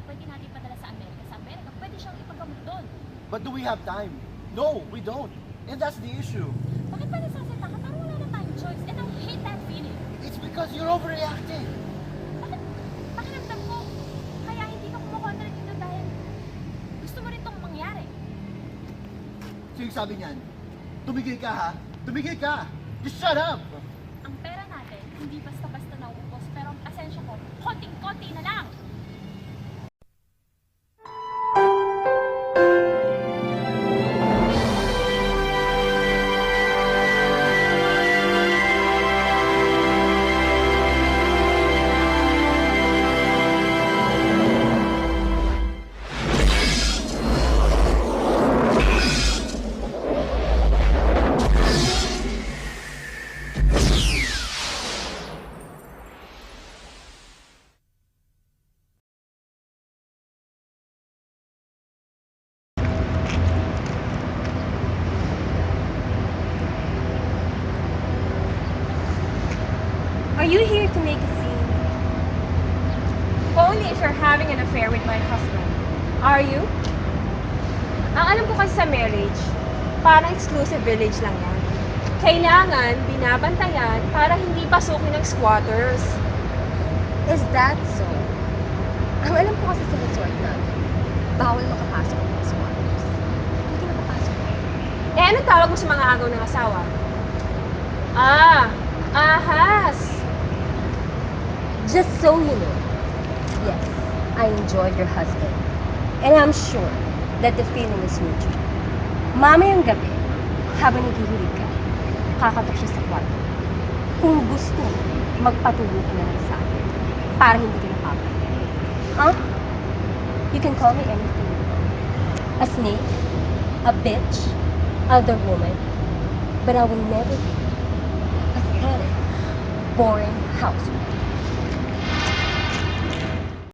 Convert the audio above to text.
pwede natin ipadala sa Amerika. Sa Amerika, pwede siyang ipagamot doon. But do we have time? No, we don't. And that's the issue. Bakit pa nasasalita ka? Parang wala na tayong choice. And I hate that feeling. It's because you're overreacting. Bakit? Pakiramdam ko, kaya hindi ka kumukontra dito dahil gusto mo rin itong mangyari. So yung sabi niyan, tumigil ka ha? Tumigil ka! Just shut up! Ang pera natin, hindi basta-basta nauubos, pero ang pasensya ko, konting-konti na lang. Are you here to make a scene? Only if you're having an affair with my husband. Are you? Ang alam ko kasi sa marriage, parang exclusive village lang yan. Kailangan binabantayan para hindi pasukin ng squatters. Is that so? Ang alam ko kasi sa resort namin, bawal makapasok ng mga squatters. Hindi na papasok. Eh, anong tawag mo sa mga agaw ng asawa? Ahas! Just so you know, yes, I enjoyed your husband. And I'm sure that the feeling is mutual. Mamayang gabi, habang naghihilig ka, kakatok siya sa kwarto. Kung gusto, magpatulog ka na lang sa akin para hindi ka napapag. Huh? You can call me anything you want. A snake, a bitch, other woman, but I will never be a pathetic, boring housewife.